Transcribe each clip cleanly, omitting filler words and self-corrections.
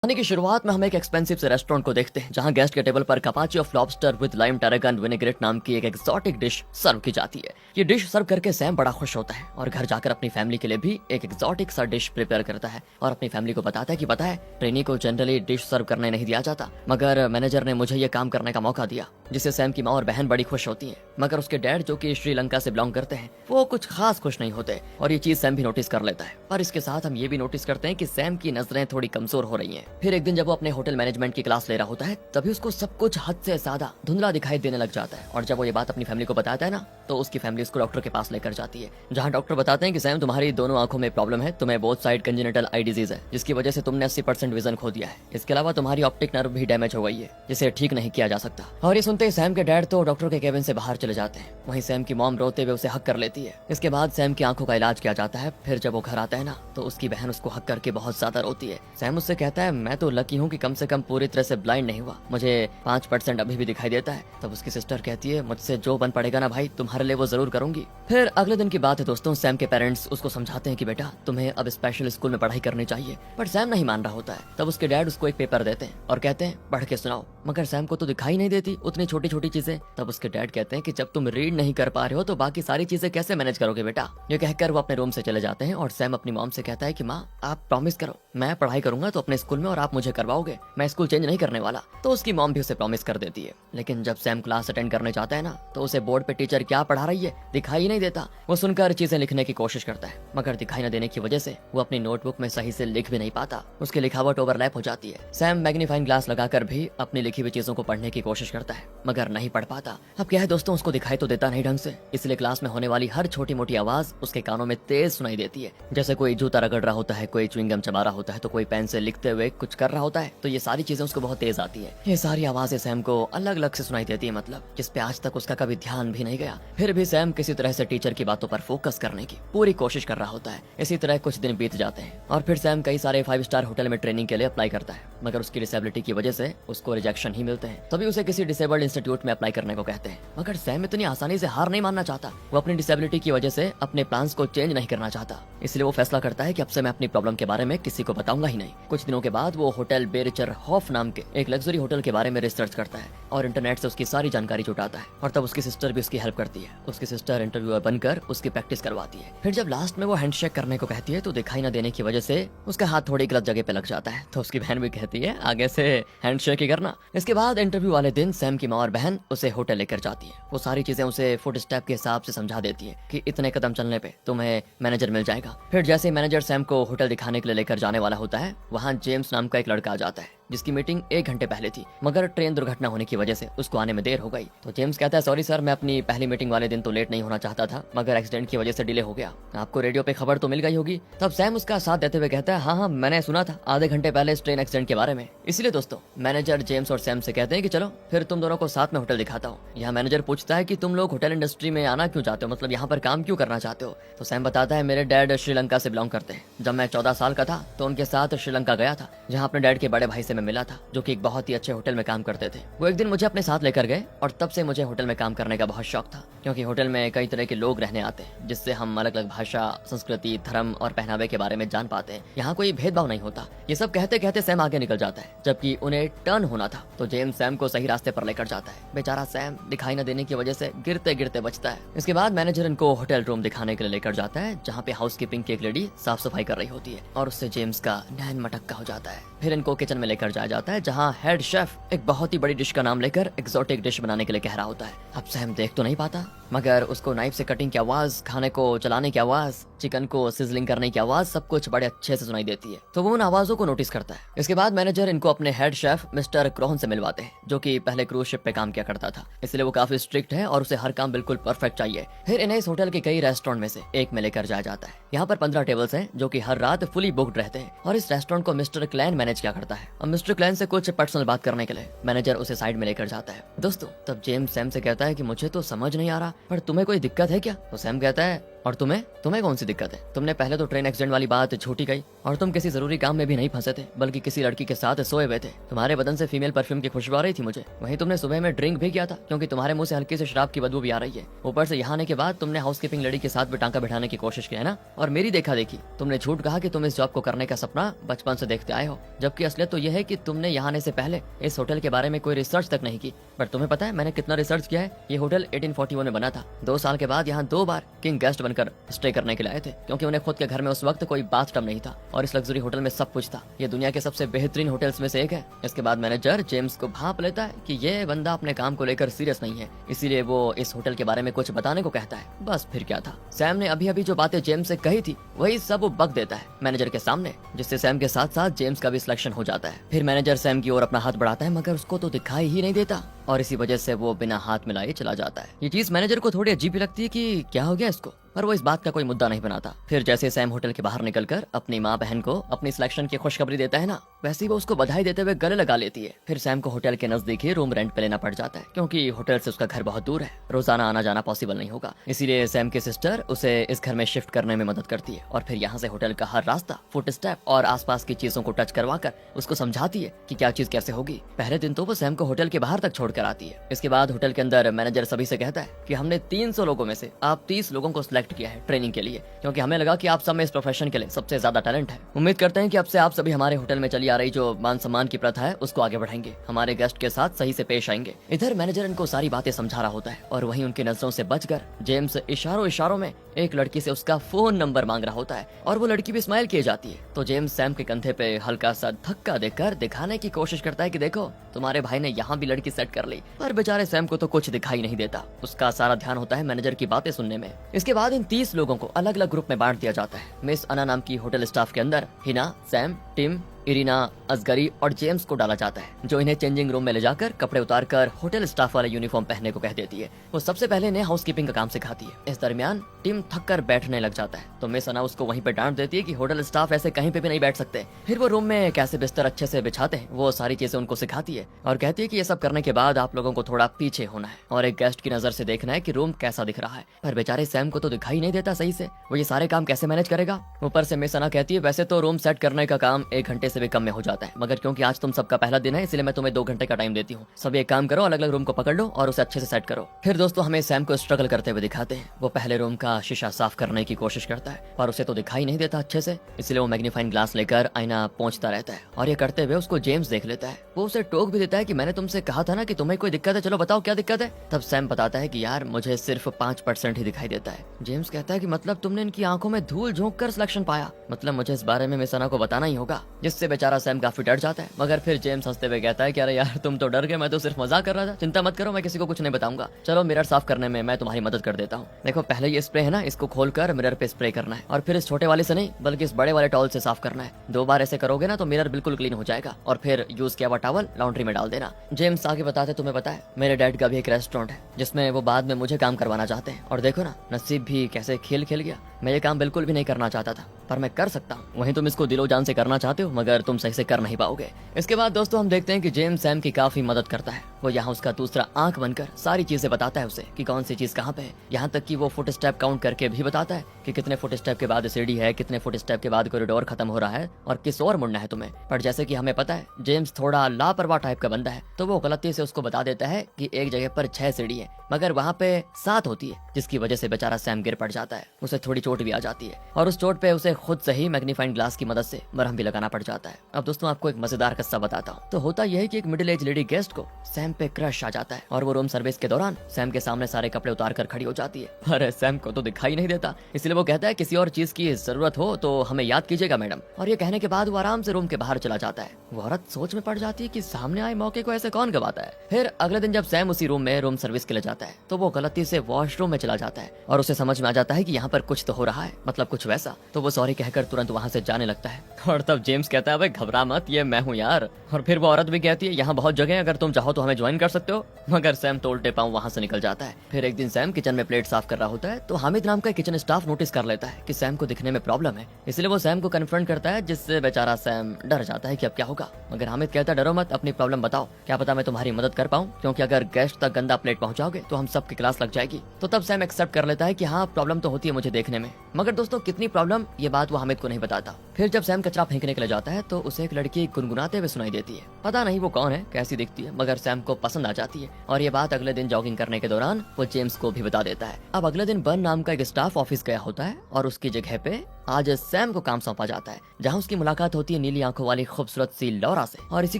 खाने की शुरुआत में हम एक एक्सपेंसिव से रेस्टोरेंट को देखते हैं जहां गेस्ट के टेबल पर carpaccio of lobster with lime tarragon vinaigrette नाम की एक एक्सोटिक डिश सर्व की जाती है। ये डिश सर्व करके सैम बड़ा खुश होता है और घर जाकर अपनी फैमिली के लिए भी एक एक्सोटिक सा डिश प्रिपेयर करता है और अपनी फैमिली को बताता है कि पता है ट्रेनी को जनरली डिश सर्व करने नहीं दिया जाता, मगर मैनेजर ने मुझे ये काम करने का मौका दिया, जिससे सैम की माँ और बहन बड़ी खुश होती है। मगर उसके डैड जो कि श्रीलंका से बिलोंग करते हैं वो कुछ खास खुश नहीं होते और ये चीज सैम भी नोटिस कर लेता है। और इसके साथ हम ये भी नोटिस करते हैं कि सैम की नजरें थोड़ी कमजोर हो रही हैं। फिर एक दिन जब वो अपने होटल मैनेजमेंट की क्लास ले रहा होता है तभी उसको सब कुछ हद से ज्यादा धुंधला दिखाई देने लग जाता है और जब वो ये बात अपनी फैमिली को बताता है ना तो उसकी फैमिली उसको डॉक्टर के पास लेकर जाती है, जहां डॉक्टर बताते हैं कि सैम तुम्हारी दोनों आंखों में प्रॉब्लम है, तुम्हें both side congenital eye disease है जिसकी वजह से तुमने 80% विजन खो दिया है। इसके अलावा तुम्हारी ऑप्टिक नर्व भी डैमेज हो गई है जिसे ठीक नहीं किया जा सकता। और ये सुनते ही सैम के डैड तो डॉक्टर के केबिन से बाहर चले जाते हैं। वहीं सैम की मॉम रोते हुए उसे हक कर लेती है। इसके बाद सैम की आंखों का इलाज किया जाता है। फिर जब वो घर आता है ना तो उसकी बहन उसको हक करके बहुत ज्यादा रोती है। सैम उससे कहता है मैं तो लकी हूँ कि कम से कम पूरी तरह से ब्लाइंड नहीं हुआ, मुझे 5% अभी भी दिखाई देता है। तब उसकी सिस्टर कहती है मुझसे जो बन पड़ेगा ना भाई तुम्हारे लिए वो जरूर करूंगी। फिर अगले दिन की बात है दोस्तों, सैम के पेरेंट्स उसको समझाते हैं कि बेटा तुम्हें अब स्पेशल स्कूल में पढ़ाई करनी चाहिए, पर सैम नहीं मान रहा होता है। तब उसके डैड उसको एक पेपर देते हैं और कहते हैं पढ़ के सुनाओ, मगर सैम को तो दिखाई नहीं देती उतनी छोटी छोटी चीजें। तब उसके डैड कहते हैं कि जब तुम रीड नहीं कर पा रहे हो तो बाकी सारी चीजें कैसे मैनेज करोगे बेटा। ये कहकर वो अपने रूम से चले जाते हैं और सैम अपनी मॉम से कहता है कि माँ आप प्रॉमिस करो मैं पढ़ाई करूंगा तो अपने स्कूल में और आप मुझे करवाओगे, मैं स्कूल चेंज नहीं करने वाला। तो उसकी मॉम भी उसे प्रॉमिस कर देती है। लेकिन जब सैम क्लास अटेंड करने जाता है ना तो उसे बोर्ड पे टीचर क्या पढ़ा रही है दिखाई नहीं देता। वो सुनकर चीजें लिखने की कोशिश करता है मगर दिखाई न देने की वजह से वो अपनी नोटबुक में सही से लिख भी नहीं पाता, उसकी लिखावट ओवरलैप हो जाती है। सैम मैग्नीफाइंग ग्लास लगाकर भी अपनी लिखी हुई चीजों को पढ़ने की कोशिश करता है मगर नहीं पढ़ पाता। अब क्या है दोस्तों, उसको दिखाई तो देता नहीं ढंग से, इसलिए क्लास में होने वाली हर छोटी मोटी आवाज उसके कानों में तेज सुनाई देती है। जैसे कोई जूता रगड़ रहा होता है, कोई च्युइंगम चबा रहा होता है, तो कोई पेन से लिखते हुए कुछ कर रहा होता है, तो ये सारी चीजें उसको बहुत तेज आती है। ये सारी आवाजें सैम को अलग अलग से सुनाई देती है, मतलब जिस पे आज तक उसका कभी ध्यान भी नहीं गया। फिर भी सैम किसी तरह से टीचर की बातों पर फोकस करने की पूरी कोशिश कर रहा होता है। इसी तरह कुछ दिन बीत जाते हैं और फिर सैम कई सारे 5 स्टार होटल में ट्रेनिंग के लिए अप्लाई करता है मगर उसकी डिसेबिलिटी की वजह से उसको रिजेक्शन ही मिलते हैं। तभी उसे किसी डिसेबल्ड इंस्टीट्यूट में अप्लाई करने को कहते हैं मगर सैम इतनी आसानी से हार नहीं मानना चाहता। वो अपनी डिसेबिलिटी की वजह से अपने प्लान्स को चेंज नहीं करना चाहता, इसलिए वो फैसला करता है कि अब से मैं अपनी प्रॉब्लम के बारे में किसी को बताऊंगा ही नहीं। कुछ दिनों के बाद वो होटल बेरिचर हॉफ नाम के एक लग्जरी होटल के बारे में रिसर्च करता है और इंटरनेट से उसकी सारी जानकारी जुटाता है और तब उसकी सिस्टर भी उसकी हेल्प करती है। उसकी सिस्टर इंटरव्यूअर बनकर उसकी प्रैक्टिस करवाती है। फिर जब लास्ट में वो हैंडशेक करने को कहती है तो दिखाई न देने की वजह से उसका हाथ थोड़ी गलत जगह पे लग जाता है, तो उसकी बहन भी कहती है आगे से हैंडशेक ही करना। इसके बाद इंटरव्यू वाले दिन सैम की माँ और बहन उसे होटल लेकर जाती है। वो सारी चीजें उसे फुट स्टेप के हिसाब से समझा देती है कि इतने कदम चलने पे तुम्हें मैनेजर मिल जाएगा। फिर जैसे मैनेजर सैम को होटल दिखाने के लिए लेकर जाने वाला होता है वहाँ जेम्स नाम का एक लड़का आ जाता है जिसकी मीटिंग 1 घंटे पहले थी, मगर ट्रेन दुर्घटना होने की वजह से उसको आने में देर हो गई। तो जेम्स कहता है सॉरी सर, मैं अपनी पहली मीटिंग वाले दिन तो लेट नहीं होना चाहता था मगर एक्सीडेंट की वजह से डिले हो गया। आपको रेडियो पे खबर तो मिल गई होगी। तब सैम उसका साथ देते हुए कहता है हाँ मैंने सुना था आधे घंटे पहले इस ट्रेन एक्सीडेंट के बारे में। इसलिए दोस्तों मैनेजर जेम्स और सैम से कहते हैं कि चलो फिर तुम दोनों को साथ में होटल दिखाता हूँ। यहाँ मैनेजर पूछता है कि तुम लोग होटल इंडस्ट्री में आना क्यों चाहते हो, मतलब यहाँ पर काम क्यों करना चाहते हो। तो सैम बताता है मेरे डैड श्रीलंका से बिलोंग करते हैं। जब मैं 14 साल का था तो उनके साथ श्रीलंका गया था जहाँ अपने डैड के बड़े भाई से मैं मिला था जो कि बहुत ही अच्छे होटल में काम करते थे। वो एक दिन मुझे अपने साथ लेकर गए और तब से मुझे होटल में काम करने का बहुत शौक था क्योंकि होटल में कई तरह के लोग रहने आते हैं जिससे हम अलग अलग भाषा, संस्कृति, धर्म और पहनावे के बारे में जान पाते हैं। यहाँ कोई भेदभाव नहीं होता। ये सब कहते कहते सैम आगे निकल जाता है जबकि उन्हें टर्न होना था तो जेम्स सैम को सही रास्ते पर लेकर जाता है। बेचारा सैम दिखाई न देने की वजह से गिरते गिरते बचता है। इसके बाद मैनेजर इनको होटल रूम दिखाने के लिए लेकर जाता है जहाँ पे हाउसकीपिंग की एक लेडी साफ सफाई कर रही होती है और उससे जेम्स का नैन मटक्का हो जाता है। फिर इनको किचन में लेकर जाया जाता है जहाँ हेड शेफ एक बहुत ही बड़ी डिश का नाम लेकर एक्सोटिक डिश बनाने के लिए कह रहा होता है। अब सैम देख तो नहीं पाता मगर उसको नाइफ से कटिंग की आवाज, खाने को चलाने की आवाज, चिकन को सिजलिंग करने की आवाज सब कुछ बड़े अच्छे से सुनाई देती है तो वो उन आवाजों को नोटिस करता है। इसके बाद मैनेजर इनको अपने हेड शेफ मिस्टर क्रोहन से मिलवाते हैं जो कि पहले क्रूज शिप पे काम किया करता था, इसलिए वो काफी स्ट्रिक्ट है और उसे हर काम बिल्कुल परफेक्ट चाहिए। फिर इन्हें इस होटल के कई रेस्टोरेंट में से एक में लेकर जाया जाता है। यहाँ पर 15 टेबल्स हैं जो कि हर रात फुली बुक्ड रहते हैं और इस रेस्टोरेंट को मिस्टर क्लैन मैनेज किया करता है। अब मिस्टर क्लैन से कुछ पर्सनल बात करने के लिए मैनेजर उसे साइड में लेकर जाता है। दोस्तों तब जेम्स सैम से कहता है कि मुझे तो समझ नहीं आ रहा पर तुम्हें कोई दिक्कत है क्या। तो सैम कहता है और तुम्हें तुम्हें कौन सी दिक्कत है? तुमने पहले तो ट्रेन एक्सीडेंट वाली बात झूठी कही और तुम किसी जरूरी काम में भी नहीं फंसे थे, बल्कि किसी लड़की के साथ सोए हुए थे। तुम्हारे बदन से फीमेल परफ्यूम की खुशबू आ रही थी मुझे। वहीं तुमने सुबह में ड्रिंक भी किया था क्योंकि तुम्हारे मुंह से हल्की से शराब की बदबू भी आ रही है। ऊपर से यहाँ आने के बाद तुमने हाउसकीपिंग लड़ी के साथ भी टांका बिठाने की कोशिश की है ना। और मेरी देखा देखी तुमने झूठ कहा कि तुम इस जॉब को करने का सपना बचपन से देखते आए हो, जबकि असलियत तो यह है कि तुमने यहाँ आने से पहले इस होटल के बारे में कोई रिसर्च तक नहीं की। पर तुम्हें पता है मैंने कितना रिसर्च किया है? ये होटल 1841 में बना था। 2 साल के बाद यहाँ 2 बार किंग गेस्ट बनकर स्टे करने के लिए आए थे, क्योंकि उन्हें खुद के घर में उस वक्त कोई बाथटब नहीं था और इस लग्जरी होटल में सब कुछ था। ये दुनिया के सबसे बेहतरीन होटल्स में से एक है। इसके बाद मैनेजर जेम्स को भांप लेता है कि ये बंदा अपने काम को लेकर सीरियस नहीं है, इसीलिए वो इस होटल के बारे में कुछ बताने को कहता है। बस फिर क्या था, सैम ने अभी अभी जो बातें जेम्स से कही थी वही सब वो बक देता है मैनेजर के सामने, जिससे सैम के साथ साथ जेम्स का भी सिलेक्शन हो जाता है। फिर मैनेजर सैम की ओर अपना हाथ बढ़ाता है, मगर उसको तो दिखाई ही नहीं देता और इसी वजह से वो बिना हाथ मिलाए चला जाता है। ये चीज मैनेजर को थोड़ी अजीब लगती है कि क्या हो गया इसको, पर वो इस बात का कोई मुद्दा नहीं बनाता। फिर जैसे सैम होटल के बाहर निकलकर अपनी माँ बहन को अपनी सिलेक्शन की खुशखबरी देता है ना, वैसे ही वो उसको बधाई देते हुए गले लगा लेती है। फिर सैम को होटल के नजदीक ही रूम रेंट पे लेना पड़ जाता है, क्योंकि होटल से उसका घर बहुत दूर है, रोजाना आना जाना पॉसिबल नहीं होगा। इसीलिए सैम की सिस्टर उसे इस घर में शिफ्ट करने में मदद करती है और फिर यहाँ से होटल का हर रास्ता, फुट स्टेप और आसपास की चीजों को टच करवाकर उसको समझाती है कि क्या चीज कैसे होगी। पहले दिन तो वो सैम को होटल के बाहर तक छोड़कर आती है। इसके बाद होटल के अंदर मैनेजर सभी से कहता है कि हमने 300 लोगों में से आप 30 लोगों को सिलेक्ट किया है ट्रेनिंग के लिए, क्योंकि हमें लगा कि आप सब में इस प्रोफेशन के लिए सबसे ज्यादा टैलेंट है। उम्मीद करते हैं कि अब से आप सभी हमारे होटल में चली आ रही जो मान सम्मान की प्रथा है उसको आगे बढ़ाएंगे, हमारे गेस्ट के साथ सही से पेश आएंगे। इधर मैनेजर इनको सारी बातें समझा रहा होता है और वहीं उनकी नजरों से बचकर जेम्स इशारों इशारों में एक लड़की से उसका फोन नंबर मांग रहा होता है और वो लड़की भी स्माइल किए जाती है। तो जेम्स सैम के कंधे पे हल्का सा धक्का देकर दिखाने की कोशिश करता है कि देखो तुम्हारे भाई ने यहाँ भी लड़की सेट कर ली, पर बेचारे सैम को तो कुछ दिखाई नहीं देता। उसका सारा ध्यान होता है मैनेजर की बातें सुनने में। इसके बाद इन 30 लोगों को अलग अलग ग्रुप में बांट दिया जाता है। मिस अना नाम की होटल स्टाफ के अंदर Hina, Sam, Tim, Irina, Asgari और जेम्स को डाला जाता है, जो इन्हें चेंजिंग रूम में ले जाकर कपड़े उतारकर होटल स्टाफ वाले यूनिफॉर्म पहनने को कह देती है। वो सबसे पहले इन्हें हाउसकीपिंग का काम सिखाती है। इस दरमियान टिम थक कर बैठने लग जाता है, तो मिस अना उसको वहीं पे डांट देती है कि होटल स्टाफ ऐसे कहीं पे भी नहीं बैठ सकते। फिर वो रूम में कैसे बिस्तर अच्छे से बिछाते हैं वो सारी चीजें उनको सिखाती है और कहती है कि ये सब करने के बाद आप लोगों को थोड़ा पीछे होना है और एक गेस्ट की नजर से देखना है कि रूम कैसा दिख रहा है। पर बेचारे सैम को तो दिखाई नहीं देता सही से, वो ये सारे काम कैसे मैनेज करेगा। ऊपर से मिस अना कहती है वैसे तो रूम सेट करने का काम 1 घंटे से भी कम में हो जाता है, मगर क्योंकि आज तुम सबका पहला दिन है इसलिए मैं तुम्हें 2 घंटे का टाइम देती हूँ। सब एक काम करो, अलग अलग रूम को पकड़ लो और उसे अच्छे से सेट करो। फिर दोस्तों हमें सैम को स्ट्रगल करते हुए दिखाते हैं। वो पहले रूम का शीशा साफ करने की कोशिश करता है पर उसे तो दिखाई नहीं देता अच्छे से, इसलिए वो मैग्नीफाइंग ग्लास लेकर आईना पोंछता रहता है और ये करते हुए उसको जेम्स देख लेता है। वो उसे टोक भी देता है कि मैंने तुमसे कहा था ना कि तुम्हें कोई दिक्कत है, चलो बताओ क्या दिक्कत है। तब सैम बताता है कि यार मुझे सिर्फ 5% ही दिखाई देता है। जेम्स कहता है कि मतलब तुमने इनकी आंखों में धूल झोंक कर सिलेक्शन पाया, मतलब मुझे इस बारे में मिस अना को बताना ही होगा, जिससे बेचारा सैम काफी डर जाता है। मगर फिर जेम्स हंसते हुए कहता है कि अरे यार तुम तो डर गए, मैं तो सिर्फ मजाक कर रहा था, चिंता मत करो मैं किसी को कुछ नहीं बताऊंगा, चलो मिरर साफ करने में मैं तुम्हारी मदद कर देता हूँ। देखो पहले ये स्प्रे है ना, इसको खोलकर मिरर पे स्प्रे करना है और फिर इस छोटे वाले से नहीं बल्कि इस बड़े वाले टॉवल से साफ करना है। 2 बार ऐसे करोगे ना तो मिरर बिल्कुल क्लीन हो जाएगा और फिर यूज किया हुआ टॉवल लॉन्ड्री में डाल देना। जेम्स आगे बताते तुम्हें पता है मेरे डैड का भी एक रेस्टोरेंट है जिसमें वो बाद में मुझे काम करवाना चाहते हैं और देखो ना नसीब भी कैसे खेल खेल गया, मैं ये काम बिल्कुल भी नहीं करना चाहता था पर मैं कर सकता हूँ। वहीं तुम इसको दिलो जान से करना चाहते हो मगर तुम सही से कर नहीं पाओगे। इसके बाद दोस्तों हम देखते हैं कि जेम्स सैम की काफी मदद करता है। वो यहाँ उसका दूसरा आंख बनकर सारी चीजें बताता है उसे कि कौन सी चीज कहाँ पे है, यहाँ तक कि वो फुट स्टेप काउंट करके भी बताता है कि कितने फुट स्टेप के बाद सीढ़ी है, कितने फुट स्टेप के बाद कॉरिडोर खत्म हो रहा है और किस और मुड़ना है तुम्हें। पर जैसे कि हमें पता है जेम्स थोड़ा लापरवाह टाइप का बंदा है, तो वो गलती से उसको बता देता है कि एक जगह पर 6 सीढ़ी है मगर वहाँ पे 7 होती है, जिसकी वजह से बेचारा सैम गिर पड़ जाता है। उसे थोड़ी चोट भी आ जाती है और उस चोट पे उसे खुद से ही मैग्नीफाइंग ग्लास की मदद से मरहम भी लगाना पड़ जाता है। अब दोस्तों आपको एक मजेदार किस्सा बताता हूँ। तो होता यह है कि एक मिडिल एज लेडी गेस्ट को सैम पे क्रश आ जाता है और वो रूम सर्विस के दौरान सैम के सामने सारे कपड़े उतार कर खड़ी हो जाती है, पर सैम को तो दिखाई नहीं देता, इसलिए वो कहता है किसी और चीज की जरूरत हो तो हमें याद कीजिएगा मैडम। और ये कहने के बाद वो आराम से रूम के बाहर चला जाता है। वो औरत सोच में पड़ जाती है कि सामने आए मौके को ऐसे कौन गवाता है। फिर अगले दिन जब सैम उसी रूम में रूम सर्विस के लिए जाता है तो वो गलती से वॉशरूम में चला जाता है और उसे समझ में आ जाता है कि यहाँ पर कुछ तो हो रहा है, मतलब कुछ वैसा। तो वो सॉरी कहकर तुरंत वहाँ से जाने लगता है और तब जेम्स कहता है भाई घबरा मत, ये मैं हूँ यार। और फिर वो औरत भी कहती है यहाँ बहुत जगह है, अगर तुम चाहो तो हमें ज्वाइन कर सकते हो। मगर सैम तो उल्टे पांव वहाँ से निकल जाता है। फिर एक दिन सैम किचन में प्लेट साफ कर रहा होता है तो हामिद नाम का किचन स्टाफ नोटिस कर लेता है कि सैम को दिखने में प्रॉब्लम है, इसलिए वो सैम को कन्फ्रंट करता है, जिससे बेचारा सैम डर जाता है कि अब क्या होगा। मगर हामिद कहता है डरो मत, अपनी प्रॉब्लम बताओ, क्या पता मैं तुम्हारी मदद कर पाऊँ, क्योंकि अगर गेस्ट तक गंदा प्लेट पहुंचाओगे तो हम सबकी क्लास लग जाएगी। तो तब सैम एक्सेप्ट कर लेता है कि हाँ प्रॉब्लम तो होती है मुझे देखने में। मगर दोस्तों कितनी प्रॉब्लम, ये बात वो हामिद को नहीं बताता। फिर जब सैम कचरा फेंकने के लिए जाता है तो उसे एक लड़की गुनगुनाते हुए सुनाई देती है। पता नहीं वो कौन है, कैसी दिखती है, मगर सैम को पसंद आ जाती है और ये बात अगले दिन जॉगिंग करने के दौरान वो जेम्स को भी बता देता है। अब अगले दिन बर्न नाम का एक स्टाफ ऑफिस गया होता है और उसकी जगह पे आज सैम को काम सौंपा जाता है, जहां उसकी मुलाकात होती है नीली आंखों वाली खूबसूरत सी लौरा से। और इसी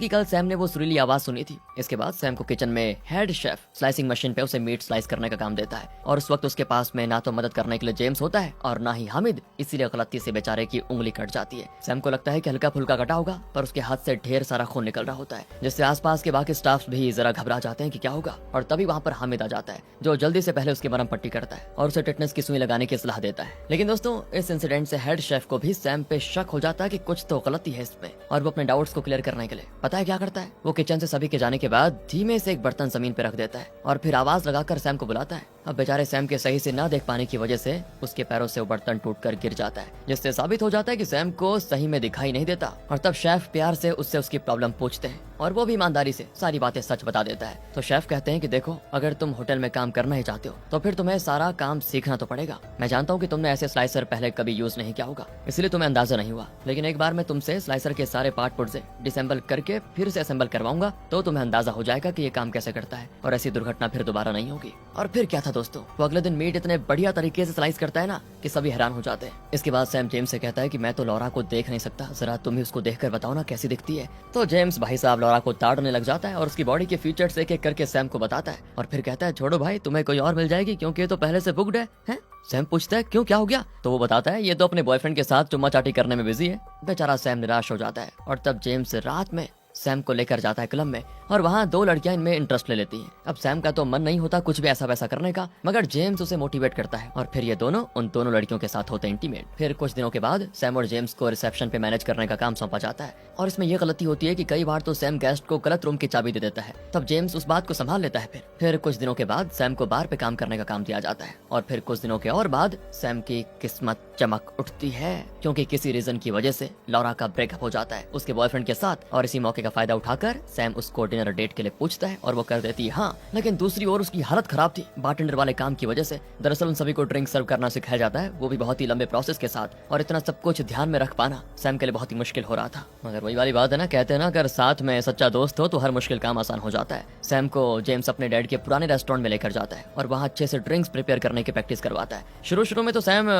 की कल सैम ने वो सुरीली आवाज सुनी थी। इसके बाद सैम को किचन में हेड शेफ स्लाइसिंग मशीन पे उसे मीट स्लाइस करने का काम देता है और उस वक्त उसके पास में ना तो मदद करने के लिए जेम्स होता है और ना ही हामिद, इसीलिए गलती से बेचारे की उंगली कट जाती है। सैम को लगता है कि हल्का फुल्का कटा होगा, पर उसके हाथ से ढेर सारा खून निकल रहा होता है, जिससे आसपास के बाकी स्टाफ भी जरा घबरा जाते हैं कि क्या होगा। और तभी वहाँ पर हामिद आ जाता है, जो जल्दी से पहले उसकी मरहम पट्टी करता है और उसे टेटनस की सुई लगाने की सलाह देता है। लेकिन दोस्तों इस इंसिडेंट से हेड शेफ को भी सैम पे शक हो जाता है कि कुछ तो गलती है इसमें, और वो अपने डाउट्स को क्लियर करने के लिए पता है क्या करता है, वो किचन से सभी के जाने के बाद धीमे से एक बर्तन जमीन पे रख देता है और फिर आवाज लगाकर सैम को बुलाता है। अब बेचारे सैम के सही से ना देख पाने की वजह से उसके पैरों से वो बर्तन टूटकर गिर जाता है, जिससे साबित हो जाता है कि सैम को सही में दिखाई नहीं देता। और तब शेफ प्यार से उससे उसकी प्रॉब्लम पूछते हैं और वो भी ईमानदारी से सारी बातें सच बता देता है। तो शेफ कहते हैं कि देखो, अगर तुम होटल में काम करना ही चाहते हो तो फिर तुम्हें सारा काम सीखना तो पड़ेगा। मैं जानता हूँ कि तुमने ऐसे स्लाइसर पहले कभी यूज नहीं किया होगा, इसलिए तुम्हें अंदाजा नहीं हुआ, लेकिन एक बार मैं तुमसे स्लाइसर के सारे पार्ट पुर्जे डिसेंबल करके फिर से असेंबल करवाऊंगा तो तुम्हें अंदाजा हो जाएगा कि ये काम कैसे करता है और ऐसी दुर्घटना फिर दोबारा नहीं होगी। और फिर क्या था दोस्तों, वो अगले दिन मीट इतने बढ़िया तरीके से स्लाइस करता है ना कि सभी हैरान हो जाते हैं। इसके बाद सैम जेम्स से कहता है कि मैं तो लौरा को देख नहीं सकता, जरा तुम ही उसको देखकर बताओ ना कैसी दिखती है। तो जेम्स भाई साहब लौरा को ताड़ने लग जाता है और उसकी बॉडी के फीचर्स एक एक करके सैम को बताता है और फिर कहता है छोड़ो भाई, तुम्हें कोई और मिल जाएगी क्योंकि ये तो पहले से बुक्ड है? सैम पूछता है क्यों, क्या हो गया? तो वो बताता है ये तो अपने बॉयफ्रेंड के साथ चुम्मा चाटी करने में बिजी है। बेचारा सैम निराश हो जाता है और तब जेम्स रात में सैम को लेकर जाता है क्लब में और वहाँ दो लड़कियां इनमें इंटरेस्ट ले लेती हैं। अब सैम का तो मन नहीं होता कुछ भी ऐसा वैसा करने का, मगर जेम्स उसे मोटिवेट करता है और फिर ये दोनों उन दोनों लड़कियों के साथ होते हैं इंटीमेट। फिर कुछ दिनों के बाद सैम और जेम्स को रिसेप्शन पे मैनेज करने का काम सौंपा जाता है और इसमें यह गलती होती है कि कई बार तो सैम गेस्ट को गलत रूम की चाबी दे देता है। तब जेम्स उस बात को संभाल लेता है। फिर कुछ दिनों के बाद सैम को बार पे काम करने का काम दिया जाता है और फिर कुछ दिनों के और बाद सैम की किस्मत चमक उठती है, क्योंकि किसी रीजन की वजह से लौरा का ब्रेकअप हो जाता है उसके बॉयफ्रेंड के साथ। और इसी मौके का फायदा उठाकर सैम उसको डिनर डेट के लिए पूछता है और वो कर देती है हाँ। लेकिन दूसरी ओर उसकी हालत खराब थी बारटेंडर वाले काम की वजह से। दरअसल उन सभी को ड्रिंक सर्व करना सिखाया जाता है, वो भी बहुत ही लंबे प्रोसेस के साथ, और इतना सब कुछ ध्यान में रख पाना सैम के लिए बहुत ही मुश्किल हो रहा था। मगर वही वाली बात है ना, कहते हैं ना अगर साथ में सच्चा दोस्त हो तो हर मुश्किल काम आसान हो जाता है। सैम को जेम्स अपने डैड के पुराने रेस्टोरेंट में लेकर जाता है और वहाँ अच्छे से ड्रिंक्स प्रिपेयर करने की प्रैक्टिस करवाता है। शुरू में तो सैम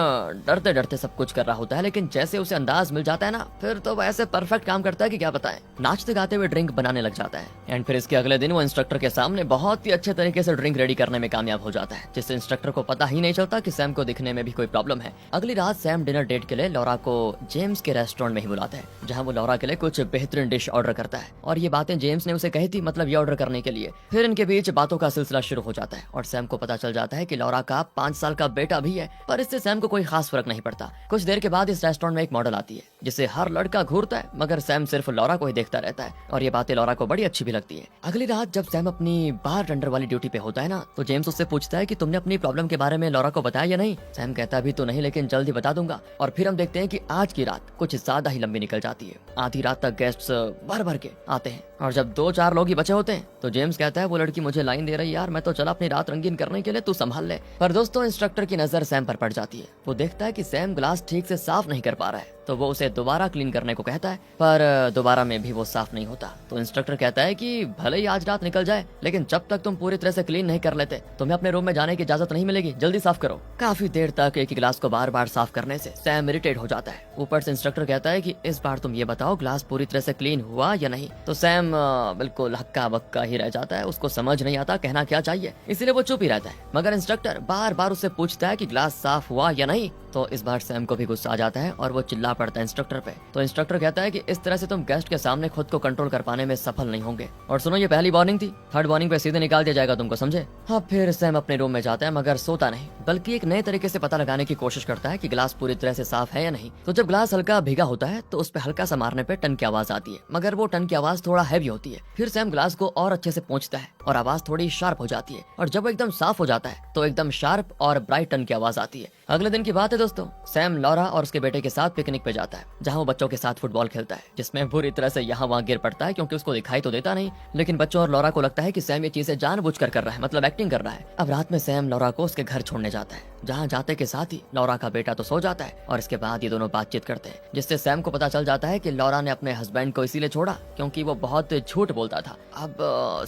डरते डरते सब कुछ कर रहा होता है, लेकिन जैसे उसे अंदाज मिल जाता है ना, फिर तो वैसे परफेक्ट काम करता है कि क्या बताएं। नाचते गाते हुए ड्रिंक बनाने लग जाता है एंड फिर इसके अगले दिन वो इंस्ट्रक्टर के सामने बहुत ही अच्छे तरीके से ड्रिंक रेडी करने में कामयाब हो जाता है, जिससे इंस्ट्रक्टर को पता ही नहीं चलता कि सैम को दिखने में भी कोई प्रॉब्लम है। अगली रात सैम डिनर डेट के लिए लौरा को जेम्स के रेस्टोरेंट में ही बुलाता है, जहां वो लौरा के लिए कुछ बेहतरीन डिश ऑर्डर करता है और ये बातें जेम्स ने उसे कही थी, मतलब ये ऑर्डर करने के लिए। फिर इनके बीच बातों का सिलसिला शुरू हो जाता है और सैम को पता चल जाता है कि लौरा का 5 साल का बेटा भी है, पर इससे सैम को कोई खास फर्क नहीं पड़ता। कुछ देर के बाद इस रेस्टोरेंट में एक मॉडल आती है जिसे हर लड़का घूरता है, मगर सैम सिर्फ लौरा को ही देखता रहता है और ये बातें लौरा को बड़ी अच्छी भी लगती है। अगली रात जब सैम अपनी बार टेंडर वाली ड्यूटी पे होता है ना, तो जेम्स उससे पूछता है कि तुमने अपनी प्रॉब्लम के बारे में लौरा को बताया या नहीं। सैम कहता अभी तो नहीं, लेकिन जल्द ही बता दूंगा। और फिर हम देखते हैं कि आज की रात कुछ ज्यादा ही लंबी निकल जाती है। आधी रात तक गेस्ट्स भर भर के आते हैं और जब 2-4 लोग ही बचे होते हैं तो जेम्स कहता है वो लड़की मुझे लाइन दे रही यार, मैं तो चला अपनी रात रंगीन करने के लिए, तू संभाल ले। पर दोस्तों इंस्ट्रक्टर की नजर सैम पर पड़ जाती है। वो देखता है कि सैम ग्लास ठीक से साफ नहीं कर पा रहा है, तो वो उसे दोबारा क्लीन करने को कहता है, पर दोबारा में भी वो साफ नहीं होता। तो इंस्ट्रक्टर कहता है कि भले ही आज रात निकल जाए, लेकिन जब तक तुम पूरी तरह से क्लीन नहीं कर लेते तुम्हें अपने रूम में जाने की इजाजत नहीं मिलेगी, जल्दी साफ करो। काफी देर तक एक ही ग्लास को बार बार साफ करने से सैम इरिटेट हो जाता है। ऊपर से इंस्ट्रक्टर कहता है कि इस बार तुम ये बताओ ग्लास पूरी तरह से क्लीन हुआ या नहीं। तो सैम बिल्कुल हक्का बक्का ही रह जाता है, उसको समझ नहीं आता कहना क्या चाहिए, इसीलिए वो चुप ही रहता है। मगर इंस्ट्रक्टर बार बार उससे पूछता है कि ग्लास साफ हुआ या नहीं, तो इस बार सैम को भी गुस्सा आ जाता है और वो चिल्ला पड़ता है इंस्ट्रक्टर पे। तो इंस्ट्रक्टर कहता है कि इस तरह से तुम गेस्ट के सामने खुद को कंट्रोल कर पाने में सफल नहीं होंगे। और सुनो ये पहली वार्निंग थी, थर्ड वार्निंग पे सीधे निकाल दिया जाएगा तुमको, समझे? हाँ, फिर सैम अपने रूम में जाता है, मगर सोता नहीं, बल्कि एक नए तरीके से पता लगाने की कोशिश करता है कि ग्लास पूरी तरह से साफ है या नहीं। तो जब ग्लास हल्का भीगा होता है तो उस पर हल्का सा मारने पे टन की आवाज आती है, मगर वो टन की आवाज थोड़ा हैवी होती है। फिर सैम ग्लास को और अच्छे से पोंछता है और आवाज थोड़ी शार्प हो जाती है, और जब वो एकदम साफ हो जाता है तो एकदम शार्प और ब्राइट टन की आवाज आती है। अगले दिन की बात है दोस्तों, सैम लॉरा और उसके बेटे के साथ पिकनिक पे जाता है, जहाँ वो बच्चों के साथ फुटबॉल खेलता है, जिसमें बुरी तरह से यहाँ वहाँ गिर पड़ता है क्योंकि उसको दिखाई तो देता नहीं, लेकिन बच्चों और लॉरा को लगता है कि सैम ये चीजें जानबूझकर कर रहा है, मतलब एक्टिंग कर रहा है। अब रात में सैम लॉरा को उसके घर छोड़ने जाता है, जहाँ जाते के साथ ही लॉरा का बेटा तो सो जाता है, और इसके बाद ये दोनों बातचीत करते हैं, जिससे सैम को पता चल जाता है कि लॉरा ने अपने हस्बैंड को इसीलिए छोड़ा क्योंकि वो बहुत झूठ बोलता था। अब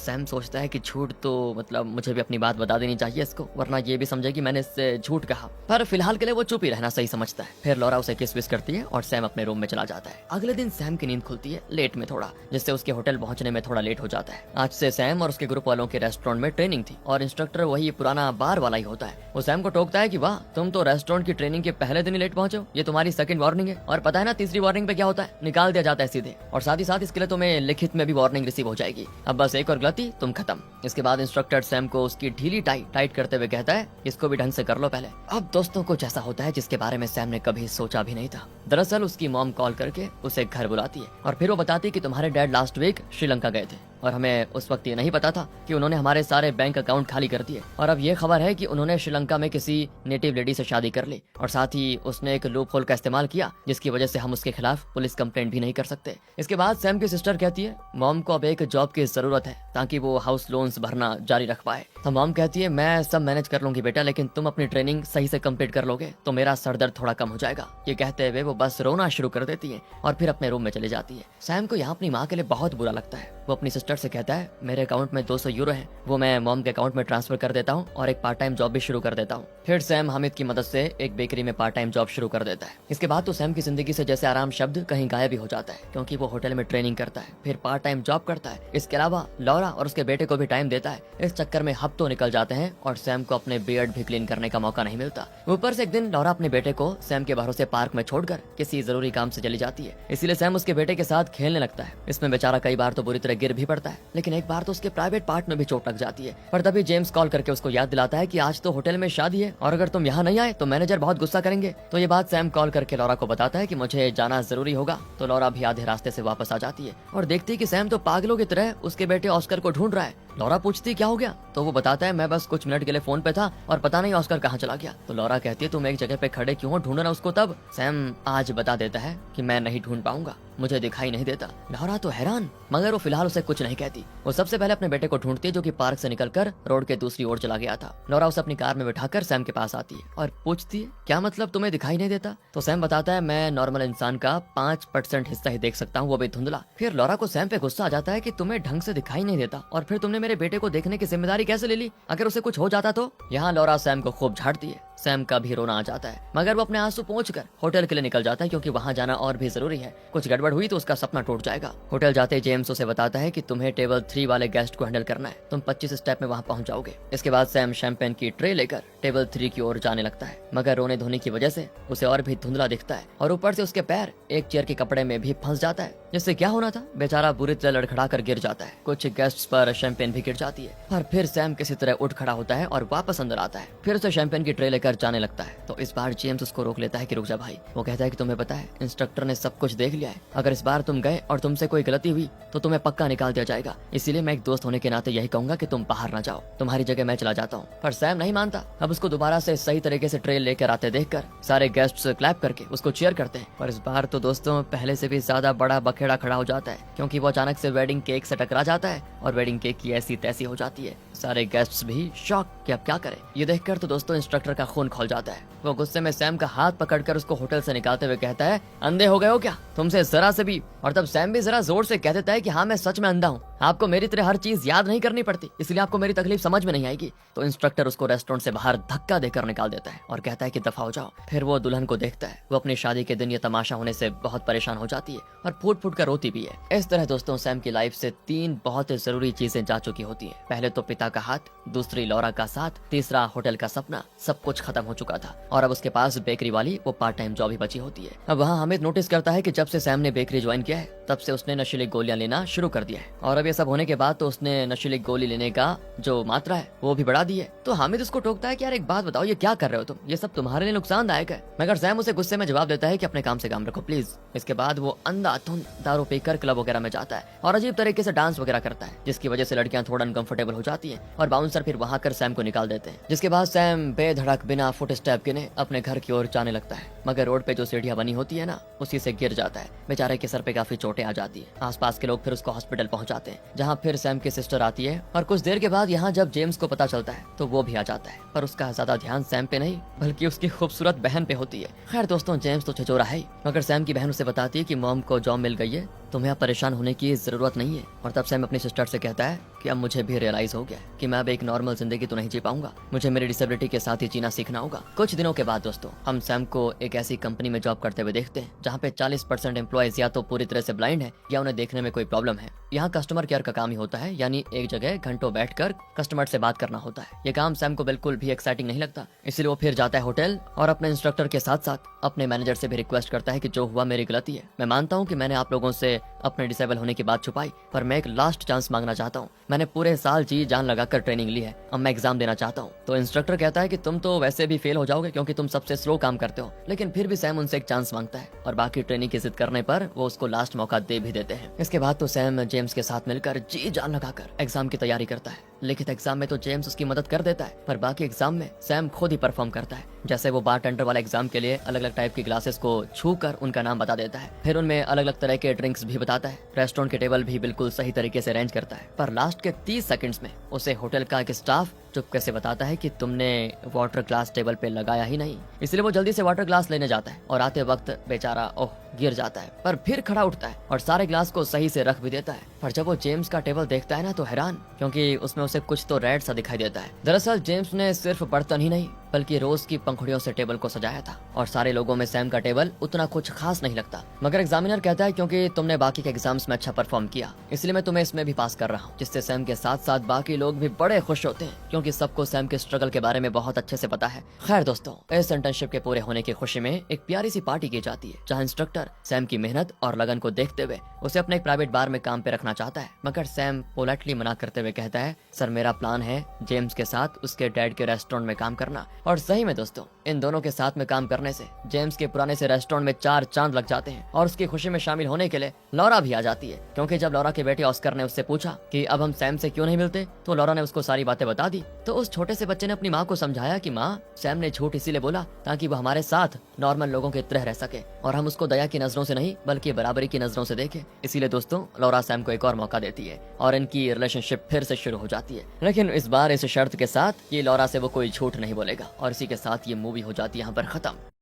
सैम सोचता है कि झूठ तो मतलब मुझे भी अपनी बात बता देनी चाहिए इसको, वरना ये भी समझे कि मैंने इससे झूठ कहा, पर फिलहाल के लिए वो चुप ही रहना सही समझता है। फिर लॉरा उसे किस विस करती है और सैम अपने रूम में चला जाता है। अगले दिन सैम की नींद खुलती है लेट में थोड़ा, जिससे उसके होटल पहुंचने में थोड़ा लेट हो जाता है। आज से सैम और उसके ग्रुप वालों के रेस्टोरेंट में ट्रेनिंग थी, और इंस्ट्रक्टर वही पुराना बार वाला ही होता है। वो सैम को टोकता है कि वाह, तुम तो रेस्टोरेंट की ट्रेनिंग के पहले दिन ही लेट पहुंचे हो, ये तुम्हारी सेकंड वार्निंग है, और पता है ना तीसरी वार्निंग पे क्या होता है, निकाल दिया जाता है सीधे, और साथ ही साथ इसके लिए तुम्हें लिखित में भी वार्निंग रिसीव हो जाएगी। अब बस एक और गलती तुम खत्म। इसके बाद इंस्ट्रक्टर सैम को उसकी ढीली टाई टाइट करते हुए कहता है, इसको भी ढंग से कर लो पहले। अब दोस्तों कुछ ऐसा होता है जिसके बारे में सैम ने कभी सोचा भी नहीं था। दरअसल उसकी मॉम कॉल करके उसे घर बुलाती है, और फिर वो बताती है कि तुम्हारे डैड लास्ट वीक श्रीलंका गए थे, और हमें उस वक्त ये नहीं पता था कि उन्होंने हमारे सारे बैंक अकाउंट खाली कर दिए, और अब ये खबर है कि उन्होंने श्रीलंका में किसी नेटिव लेडी से शादी कर ली, और साथ ही उसने एक लूप होल का इस्तेमाल किया जिसकी वजह से हम उसके खिलाफ पुलिस कंप्लेंट भी नहीं कर सकते। इसके बाद सैम की सिस्टर कहती है मॉम को अब एक जॉब की जरूरत है ताकि वो हाउस लोन्स भरना जारी रख पाए। तो मॉम कहती है मैं सब मैनेज कर लूंगी बेटा, लेकिन तुम अपनी ट्रेनिंग सही से कंप्लीट कर लोगे तो मेरा सर दर्द थोड़ा कम हो जाएगा। ये कहते हुए वो बस रोना शुरू कर देती है और फिर अपने रूम में चली जाती है। सैम को यहाँ अपनी माँ के लिए बहुत बुरा लगता है। वो अपनी सिस्टर से कहता है मेरे अकाउंट में 200 यूरो है, वो मैं मॉम के अकाउंट में ट्रांसफर कर देता हूँ और एक पार्ट टाइम जॉब भी शुरू कर देता हूँ। फिर सैम हामिद की मदद से एक बेकरी में पार्ट टाइम जॉब शुरू कर देता है। इसके बाद तो सैम की जिंदगी से जैसे आराम शब्द कहीं गायब ही हो जाता है, क्योंकि वो होटल में ट्रेनिंग करता है, फिर पार्ट टाइम जॉब करता है। इसके अलावा लॉरा और उसके बेटे को भी टाइम देता है। इस चक्कर में हफ्तों निकल जाते हैं और सैम को अपने बियर्ड भी क्लीन करने का मौका नहीं मिलता। ऊपर से एक दिन लॉरा अपने बेटे को सैम के भरोसे पार्क में छोड़कर किसी जरूरी काम से चली जाती है, इसीलिए सैम उसके बेटे के साथ खेलने लगता है। इसमें बेचारा कई बार तो बुरी तरह गिर भी पड़ता है, लेकिन एक बार तो उसके प्राइवेट पार्ट में भी चोट लग जाती है। पर तभी जेम्स कॉल करके उसको याद दिलाता है कि आज तो होटल में शादी है और अगर तुम यहाँ नहीं आए तो मैनेजर बहुत गुस्सा करेंगे। तो ये बात सैम कॉल करके लॉरा को बताता है कि मुझे जाना जरूरी होगा। तो लॉरा भी आधे रास्ते से वापस आ जाती है और देखती है कि सैम तो पागलों की तरह उसके बेटे ऑस्कर को ढूंढ रहा है। लॉरा पूछती क्या हो गया, तो वो बताता है मैं बस कुछ मिनट के लिए फोन पे था और पता नहीं ऑस्कर कहाँ चला गया। तो लॉरा कहती है तुम एक जगह पे खड़े क्यों हो, ढूंढना उसको। तब सैम आज बता देता है कि मैं नहीं ढूंढ पाऊंगा, मुझे दिखाई नहीं देता। लॉरा तो हैरान, मगर वो फिलहाल उसे कुछ नहीं कहती। वो सबसे पहले अपने बेटे को ढूंढती है जो कि पार्क से निकलकर रोड के दूसरी ओर चला गया था। लॉरा उसे अपनी कार में बिठाकर सैम के पास आती है और पूछती है क्या मतलब तुम्हें दिखाई नहीं देता। तो सैम बताता है मैं नॉर्मल इंसान का 5% हिस्सा ही देख सकता हूँ, वो भी धुंधला। फिर लॉरा को सैम पे गुस्सा आ जाता है कि तुम्हें ढंग से दिखाई नहीं देता और फिर तुमने मेरे बेटे को देखने की जिम्मेदारी कैसे ले ली, अगर उसे कुछ हो जाता तो। यहाँ लॉरा सैम को खूब झाड़ती है। सैम का भी रोना आ जाता है, मगर वो अपने आंसू पोंछकर होटल के लिए निकल जाता है क्योंकि वहाँ जाना और भी जरूरी है। कुछ गड़बड़ हुई तो उसका सपना टूट जाएगा। होटल जाते जेम्स उसे बताता है कि तुम्हें टेबल 3 वाले गेस्ट को हैंडल करना है, तुम 25 स्टेप में वहाँ पहुँच जाओगे। इसके बाद सैम शैंपेन की ट्रे लेकर टेबल 3 की ओर जाने लगता है, मगर रोने धोने की वजह से उसे और भी धुंधला दिखता है और ऊपर से उसके पैर एक चेयर के कपड़े में भी फंस जाता है, जिससे क्या होना था बेचारा बुरी तरह लड़खड़ा कर गिर जाता है। कुछ गेस्ट्स पर शैंपेन भी गिर जाती है, पर फिर सैम किसी तरह उठ खड़ा होता है और वापस अंदर आता है। फिर उसे शैंपेन की ट्रे लेकर जाने लगता है। तो इस बार जेम्स उसको रोक लेता है कि रुक जा भाई। वो कहता है कि तुम्हें पता है इंस्ट्रक्टर ने सब कुछ देख लिया है, अगर इस बार तुम गए और तुमसे कोई गलती हुई तो तुम्हें पक्का निकाल दिया जाएगा, इसीलिए मैं एक दोस्त होने के नाते यही कहूंगा कि तुम बाहर ना जाओ, तुम्हारी जगह मैं चला जाता हूँ। पर सैम नहीं मानता। अब उसको दोबारा से सही तरीके से ट्रे लेकर आते देखकर सारे गेस्ट्स क्लैप करके उसको चीयर करते हैं। पर इस बार तो दोस्तों पहले से भी ज्यादा बड़ा बखेड़ा खड़ा हो जाता है, क्योंकि वो अचानक से वेडिंग केक से टकरा जाता है और वेडिंग केक की ऐसी तैसी हो जाती है। सारे गेस्ट्स भी शॉक कि अब क्या करें। ये देखकर तो दोस्तों इंस्ट्रक्टर का खून खौल जाता है। वो गुस्से में सैम का हाथ पकड़कर उसको होटल से निकालते हुए कहता है अंधे हो गए हो क्या तुमसे जरा से भी। और तब सैम भी जरा जोर से कह देता है कि हाँ मैं सच में अंधा हूँ, आपको मेरी तरह हर चीज याद नहीं करनी पड़ती, इसलिए आपको मेरी तकलीफ समझ में नहीं आएगी। तो इंस्ट्रक्टर उसको रेस्टोरेंट से बाहर धक्का देकर निकाल देता है और कहता है कि दफा हो जाओ। फिर वो दुल्हन को देखता है, वो अपनी शादी के दिन ये तमाशा होने से बहुत परेशान हो जाती है और फूट फूट कर रोती भी है। इस तरह दोस्तों सैम की लाइफ से 3 बहुत जरूरी चीजें जा चुकी होती है। पहले तो पिता का हाथ, दूसरी लॉरा का साथ, तीसरा होटल का सपना। सब कुछ खत्म हो चुका था और अब उसके पास बेकरी वाली वो पार्ट टाइम जॉब ही बची होती है। अब वहाँ हामिद नोटिस करता है कि जब से सैम ने बेकरी ज्वाइन किया है तब से उसने नशीली गोलियां लेना शुरू कर दिया है और अब ये सब होने के बाद तो उसने नशीली गोली लेने का जो मात्रा है वो भी बढ़ा दी है। तो हामिद उसको टोकता है कि यार एक बात बताओ, ये क्या कर रहे हो तुम, ये सब तुम्हारे लिए नुकसानदायक है। मगर सैम उसे गुस्से में जवाब देता है कि अपने काम से काम रखो प्लीज। इसके बाद वो अंधाधुंध दारू पीकर क्लब वगैरह में जाता है और अजीब तरीके से डांस वगैरह करता है, जिसकी वजह से लड़कियां थोड़ा अनकंफर्टेबल हो जाती हैं और बाउंसर फिर वहां कर सैम को निकाल देते हैं। जिसके बाद सैम बेधड़क बिना फुट स्टेप गिने अपने घर की ओर जाने लगता है, मगर रोड पे जो सीढ़ियां बनी होती है ना, उसी से गिर जाता है। बेचारे के सर पे काफी चोटें आ जाती है। आसपास के लोग फिर उसको हॉस्पिटल पहुंचाते हैं, जहाँ फिर सैम की सिस्टर आती है और कुछ देर के बाद यहाँ जब जेम्स को पता चलता है तो वो भी आ जाता है, पर उसका ज्यादा ध्यान सैम पे नहीं बल्कि उसकी खूबसूरत बहन पे होती है। खैर दोस्तों, जेम्स तो छिचोरा है ही, मगर सैम की बहन उसे बताती है कि मॉम को जॉब मिल गई है, तुम्हें अब परेशान होने की जरूरत नहीं है। और तब सैम अपनी सिस्टर से कहता है कि अब मुझे भी रियलाइज हो गया कि मैं अब एक नॉर्मल जिंदगी तो नहीं जी पाऊंगा, मुझे मेरी डिसेबिलिटी के साथ ही जीना सीखना होगा। कुछ दिनों के बाद दोस्तों हम सैम को एक ऐसी कंपनी में जॉब करते हुए देखते हैं जहाँ पे 40% एम्प्लॉयज या तो पूरी तरह से ब्लाइंड है या उन्हें देखने में कोई प्रॉब्लम है। यहाँ कस्टमर केयर का काम ही होता है, यानी एक जगह घंटों बैठकर कस्टमर से बात करना होता है। ये काम सैम को बिल्कुल भी एक्साइटिंग नहीं लगता, इसलिए वो फिर जाता है होटल और अपने इंस्ट्रक्टर के साथ साथ अपने मैनेजर से भी रिक्वेस्ट करता है कि जो हुआ मेरी गलती है। मैं मानता हूँ कि मैंने आप लोगों से अपने डिसेबल होने की बात छुपाई, पर मैं एक लास्ट चांस मांगना चाहता हूँ। मैंने पूरे साल जी जान लगाकर ट्रेनिंग ली है, अब मैं एग्जाम देना चाहता हूँ। तो इंस्ट्रक्टर कहता है कि तुम तो वैसे भी फेल हो जाओगे क्योंकि तुम सबसे स्लो काम करते हो, लेकिन फिर भी सैम उनसे एक चांस मांगता है और बाकी ट्रेनिंग की जिद करने पर वो उसको लास्ट मौका दे भी देते हैं। इसके बाद तो सैम जेम्स के साथ मिलकर जी जान लगाकर एग्जाम की तैयारी करता है। लिखित एग्जाम में तो जेम्स उसकी मदद कर देता है, पर बाकी एग्जाम में सैम खुद ही परफॉर्म करता है। जैसे वो बारटेंडर वाले एग्जाम के लिए अलग अलग टाइप की ग्लासेस को छू कर उनका नाम बता देता है, फिर उनमें अलग अलग तरह के ड्रिंक्स भी बताता है, रेस्टोरेंट के टेबल भी बिल्कुल सही तरीके से अरेंज करता है। पर लास्ट के 30 सेकंड्स में उसे होटल का एक स्टाफ चुपके से बताता है कि तुमने वाटर ग्लास टेबल पे लगाया ही नहीं। इसलिए वो जल्दी से वाटर ग्लास लेने जाता है और आते वक्त बेचारा गिर जाता है, पर फिर खड़ा उठता है और सारे ग्लास को सही से रख भी देता है। पर जब वो जेम्स का टेबल देखता है ना तो हैरान, क्योंकि उसमें उसे कुछ तो रेड सा दिखाई देता है। दरअसल जेम्स ने सिर्फ बर्तन ही नहीं बल्कि रोज की पंखुड़ियों से टेबल को सजाया था और सारे लोगों में सैम का टेबल उतना कुछ खास नहीं लगता। मगर एग्जामिनर कहता है क्योंकि तुमने बाकी के एग्जाम्स में अच्छा परफॉर्म किया, इसलिए मैं तुम्हें इसमें भी पास कर रहा हूँ। जिससे सैम के साथ साथ बाकी लोग भी बड़े खुश होते हैं क्योंकि सबको सैम के स्ट्रगल के बारे में बहुत अच्छे से पता है। खैर दोस्तों, इस इंटर्नशिप के पूरे होने की खुशी में एक प्यारी सी पार्टी की जाती है, जहाँ इंस्ट्रक्टर सैम की मेहनत और लगन को देखते हुए उसे अपने एक प्राइवेट बार में काम पे रखना चाहता है। मगर सैम पोलाइटली मना करते हुए कहता है, सर मेरा प्लान है जेम्स के साथ उसके डैड के रेस्टोरेंट में काम करना। और सही में दोस्तों, इन दोनों के साथ में काम करने से जेम्स के पुराने से रेस्टोरेंट में 4 चांद लग जाते हैं और उसकी खुशी में शामिल होने के लिए लॉरा भी आ जाती है। क्योंकि जब लॉरा के बेटे ऑस्कर ने उससे पूछा कि अब हम सैम से क्यों नहीं मिलते, तो लॉरा ने उसको सारी बातें बता दी। तो उस छोटे से बच्चे ने अपनी माँ को समझाया कि माँ, सैम ने झूठ इसीलिए बोला ताकि वो हमारे साथ नॉर्मल लोगों की तरह रह सके और हम उसको दया की नजरों से नहीं बल्कि बराबरी की नजरों से देखें। इसीलिए दोस्तों लॉरा सैम को एक और मौका देती है और इनकी रिलेशनशिप फिर से शुरू हो जाती है, लेकिन इस बार इस शर्त के साथ कि लॉरा से वो कोई झूठ नहीं बोलेगा। और इसी के साथ ये मूवी हो जाती है यहाँ पर खत्म।